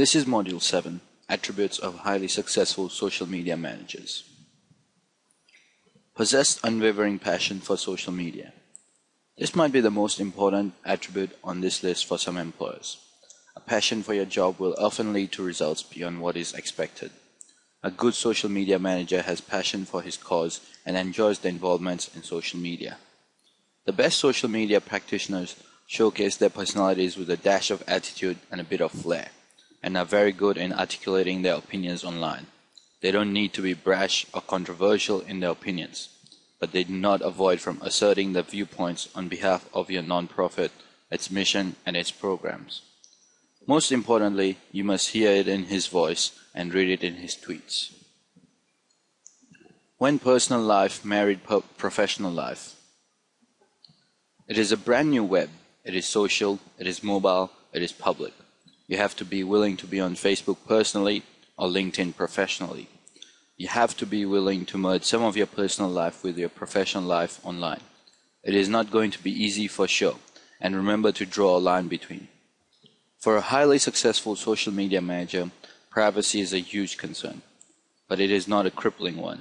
This is Module 7, Attributes of Highly Successful Social Media Managers. Possess unwavering passion for social media. This might be the most important attribute on this list for some employers. A passion for your job will often lead to results beyond what is expected. A good social media manager has passion for his cause and enjoys the involvements in social media. The best social media practitioners showcase their personalities with a dash of attitude and a bit of flair, and are very good in articulating their opinions online. They don't need to be brash or controversial in their opinions, but they do not avoid from asserting their viewpoints on behalf of your nonprofit, its mission, and its programs. Most importantly, you must hear it in his voice and read it in his tweets. When personal life married professional life. It is a brand new web. It is social, it is mobile, it is public. You have to be willing to be on Facebook personally or LinkedIn professionally. You have to be willing to merge some of your personal life with your professional life online. It is not going to be easy for sure, and remember to draw a line between. For a highly successful social media manager, privacy is a huge concern, but it is not a crippling one.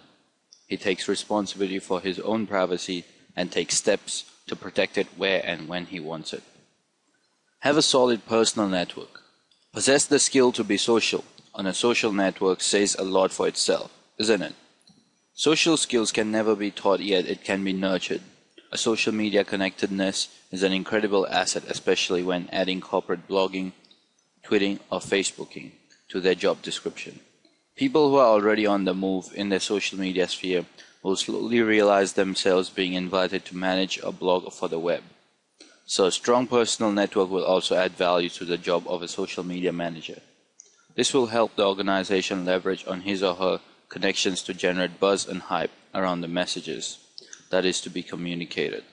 He takes responsibility for his own privacy and takes steps to protect it where and when he wants it. Have a solid personal network. Possess the skill to be social on a social network says a lot for itself, isn't it? Social skills can never be taught, yet it can be nurtured. A social media connectedness is an incredible asset, especially when adding corporate blogging, tweeting, or Facebooking to their job description. People who are already on the move in their social media sphere will slowly realize themselves being invited to manage a blog for the web. So a strong personal network will also add value to the job of a social media manager. This will help the organization leverage on his or her connections to generate buzz and hype around the messages that is to be communicated.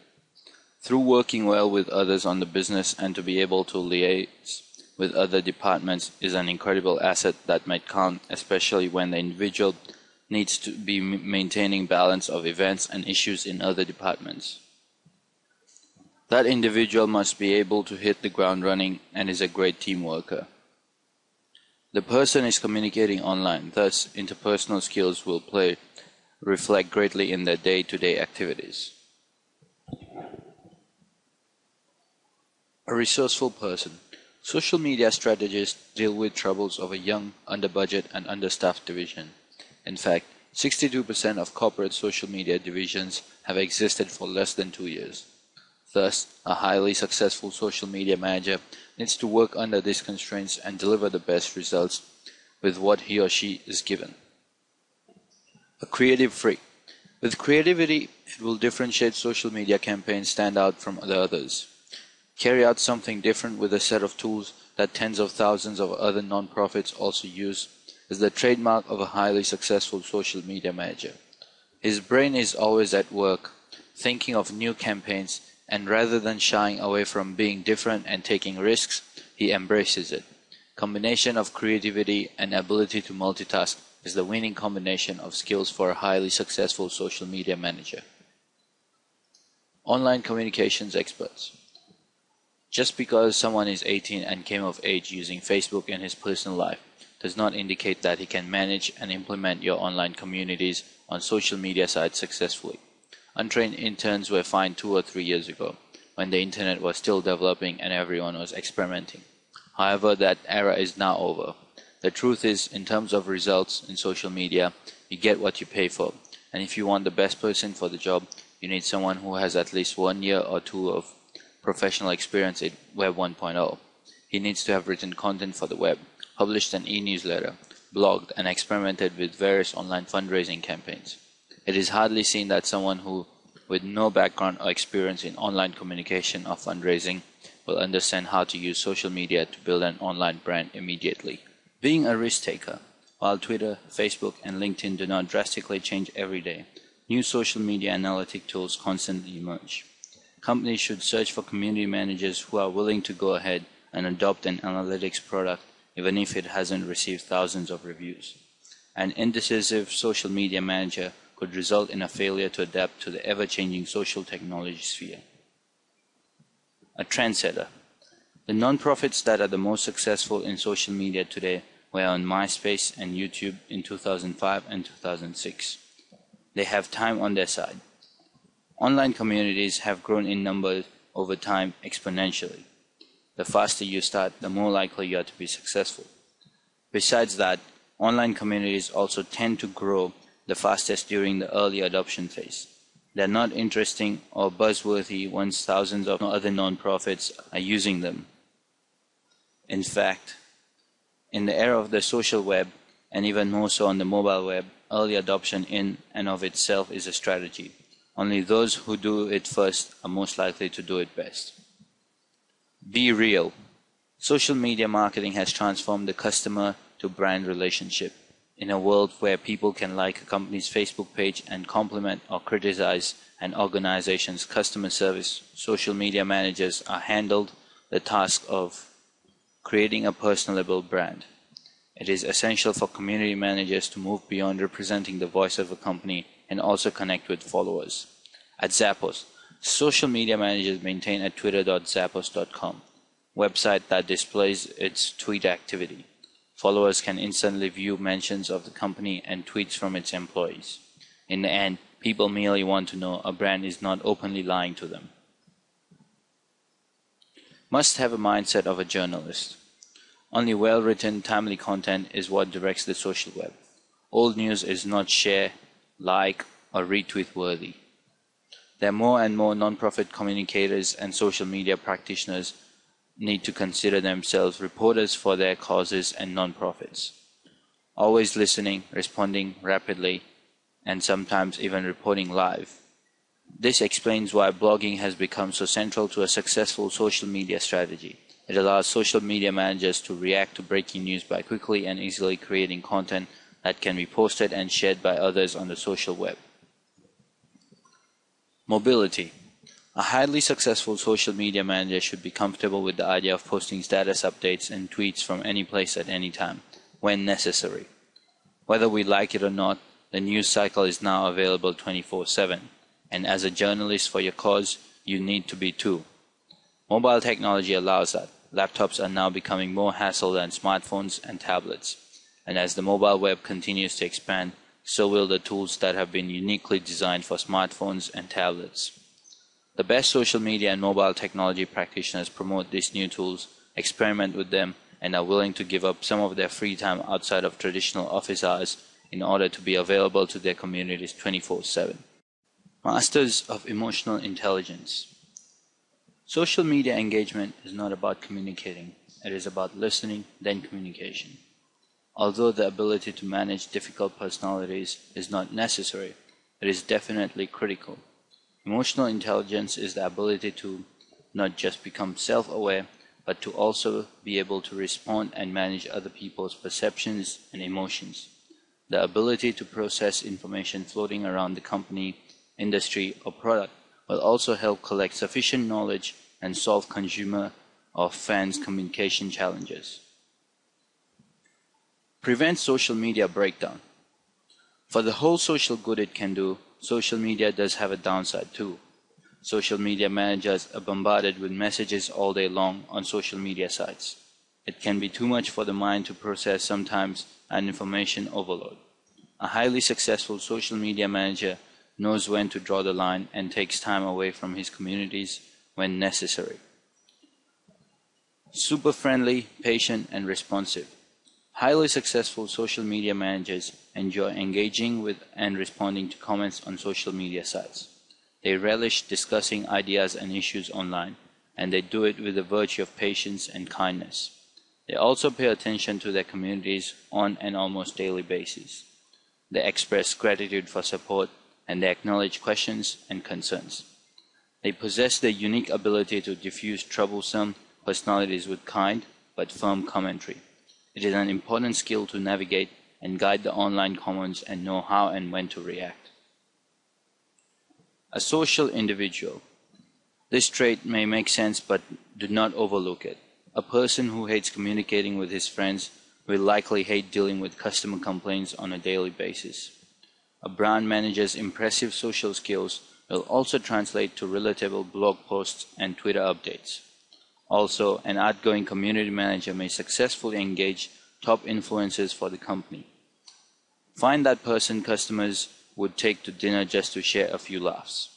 Through working well with others on the business and to be able to liaise with other departments is an incredible asset that might count, especially when the individual needs to be maintaining balance of events and issues in other departments. That individual must be able to hit the ground running and is a great team worker. The person is communicating online, thus interpersonal skills will reflect greatly in their day-to-day activities. A resourceful person. Social media strategists deal with troubles of a young, under-budget and understaffed division. In fact, 62% of corporate social media divisions have existed for less than 2 years. Thus, a highly successful social media manager needs to work under these constraints and deliver the best results with what he or she is given. A creative freak. With creativity, it will differentiate social media campaigns stand out from the others. Carry out something different with a set of tools that tens of thousands of other nonprofits also use is the trademark of a highly successful social media manager. His brain is always at work, thinking of new campaigns, and rather than shying away from being different and taking risks, he embraces it. Combination of creativity and ability to multitask is the winning combination of skills for a highly successful social media manager. Online communications experts. Just because someone is 18 and came of age using Facebook in his personal life does not indicate that he can manage and implement your online communities on social media sites successfully. Untrained interns were fine 2 or 3 years ago, when the internet was still developing and everyone was experimenting. However, that era is now over. The truth is, in terms of results in social media, you get what you pay for. And if you want the best person for the job, you need someone who has at least 1 year or 2 of professional experience in Web 1.0. He needs to have written content for the web, published an e-newsletter, blogged, and experimented with various online fundraising campaigns. It is hardly seen that someone who, with no background or experience in online communication or fundraising, will understand how to use social media to build an online brand immediately. Being a risk taker. While Twitter, Facebook, and LinkedIn do not drastically change every day, new social media analytic tools constantly emerge. Companies should search for community managers who are willing to go ahead and adopt an analytics product even if it hasn't received thousands of reviews. An indecisive social media manager could result in a failure to adapt to the ever-changing social technology sphere. A trendsetter. The non-profits that are the most successful in social media today were on MySpace and YouTube in 2005 and 2006. They have time on their side. Online communities have grown in numbers over time exponentially. The faster you start, the more likely you are to be successful. Besides that, online communities also tend to grow the fastest during the early adoption phase. They're not interesting or buzzworthy once thousands of other non-profits are using them. In fact, in the era of the social web, and even more so on the mobile web, early adoption in and of itself is a strategy. Only those who do it first are most likely to do it best. Be real. Social media marketing has transformed the customer to brand relationship. In a world where people can like a company's Facebook page and compliment or criticize an organization's customer service, social media managers are handled the task of creating a personable brand. It is essential for community managers to move beyond representing the voice of a company and also connect with followers. At Zappos, social media managers maintain a twitter.zappos.com website that displays its tweet activity. Followers can instantly view mentions of the company and tweets from its employees. In the end, people merely want to know a brand is not openly lying to them. Must have a mindset of a journalist. Only well-written, timely content is what directs the social web. Old news is not share, like, or retweet worthy. There are more and more non-profit communicators and social media practitioners need to consider themselves reporters for their causes and non-profits. Always listening, responding rapidly, and sometimes even reporting live. This explains why blogging has become so central to a successful social media strategy. It allows social media managers to react to breaking news by quickly and easily creating content that can be posted and shared by others on the social web. Mobility. A highly successful social media manager should be comfortable with the idea of posting status updates and tweets from any place at any time, when necessary. Whether we like it or not, the news cycle is now available 24/7, and as a journalist for your cause, you need to be too. Mobile technology allows that. Laptops are now becoming more hassle than smartphones and tablets, and as the mobile web continues to expand, so will the tools that have been uniquely designed for smartphones and tablets. The best social media and mobile technology practitioners promote these new tools, experiment with them, and are willing to give up some of their free time outside of traditional office hours in order to be available to their communities 24/7. Masters of emotional intelligence. Social media engagement is not about communicating. It is about listening, then communication. Although the ability to manage difficult personalities is not necessary, it is definitely critical. Emotional intelligence is the ability to not just become self-aware, but to also be able to respond and manage other people's perceptions and emotions. The ability to process information floating around the company, industry, or product will also help collect sufficient knowledge and solve consumer or fans' communication challenges. Prevent social media breakdown. For the whole social good it can do, social media does have a downside too. Social media managers are bombarded with messages all day long on social media sites. It can be too much for the mind to process sometimes, and information overload. A highly successful social media manager knows when to draw the line and takes time away from his communities when necessary. Super friendly, patient, and responsive. Highly successful social media managers enjoy engaging with and responding to comments on social media sites. They relish discussing ideas and issues online, and they do it with the virtue of patience and kindness. They also pay attention to their communities on an almost daily basis. They express gratitude for support, and they acknowledge questions and concerns. They possess the unique ability to diffuse troublesome personalities with kind but firm commentary. It is an important skill to navigate and guide the online commons and know how and when to react. A social individual. This trait may make sense, but do not overlook it. A person who hates communicating with his friends will likely hate dealing with customer complaints on a daily basis. A brand manager's impressive social skills will also translate to relatable blog posts and Twitter updates. Also, an outgoing community manager may successfully engage top influencers for the company. Find that person customers would take to dinner just to share a few laughs.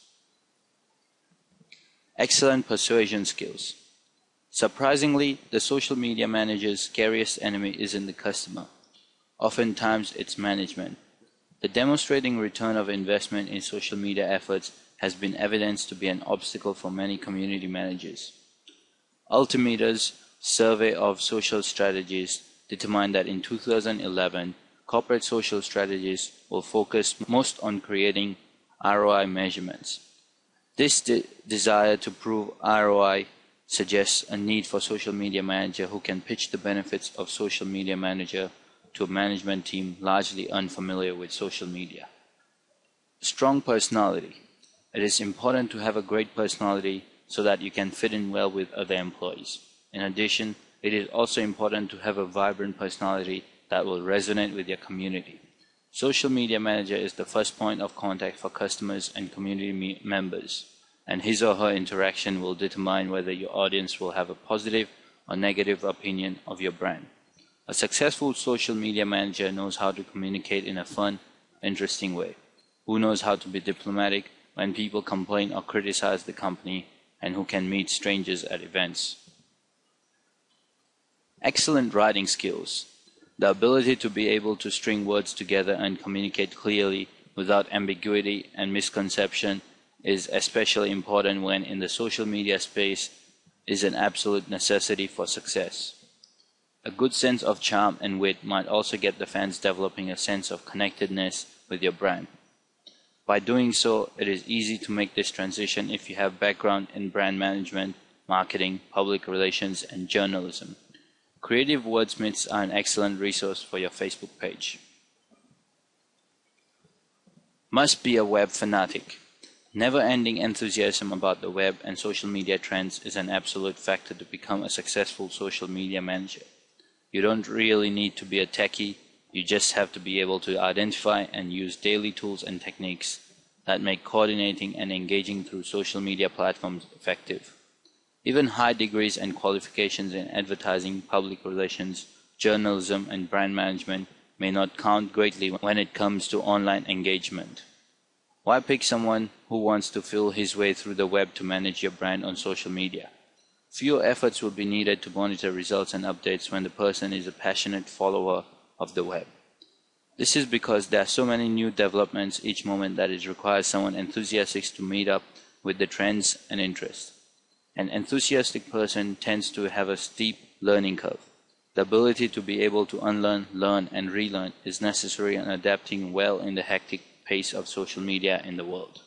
Excellent persuasion skills. Surprisingly, the social media manager's scariest enemy isn't the customer. Oftentimes, it's management. The demonstrating return of investment in social media efforts has been evidenced to be an obstacle for many community managers. Ultimeta's survey of social strategies determined that in 2011, corporate social strategies will focus most on creating ROI measurements. This desire to prove ROI suggests a need for social media manager who can pitch the benefits of social media manager to a management team largely unfamiliar with social media. Strong personality. It is important to have a great personality so that you can fit in well with other employees. In addition, it is also important to have a vibrant personality that will resonate with your community. Social media manager is the first point of contact for customers and community members, and his or her interaction will determine whether your audience will have a positive or negative opinion of your brand. A successful social media manager knows how to communicate in a fun, interesting way, who knows how to be diplomatic when people complain or criticize the company, and who can meet strangers at events. Excellent writing skills. The ability to be able to string words together and communicate clearly without ambiguity and misconception is especially important when in the social media space is an absolute necessity for success. A good sense of charm and wit might also get the fans developing a sense of connectedness with your brand. By doing so, it is easy to make this transition if you have background in brand management, marketing, public relations, and journalism. Creative wordsmiths are an excellent resource for your Facebook page. Must be a web fanatic. Never-ending enthusiasm about the web and social media trends is an absolute factor to become a successful social media manager. You don't really need to be a techie, you just have to be able to identify and use daily tools and techniques that make coordinating and engaging through social media platforms effective. Even high degrees and qualifications in advertising, public relations, journalism, and brand management may not count greatly when it comes to online engagement. Why pick someone who wants to feel his way through the web to manage your brand on social media? Fewer efforts will be needed to monitor results and updates when the person is a passionate follower of the web. This is because there are so many new developments each moment that it requires someone enthusiastic to meet up with the trends and interests. An enthusiastic person tends to have a steep learning curve. The ability to be able to unlearn, learn, and relearn is necessary in adapting well in the hectic pace of social media in the world.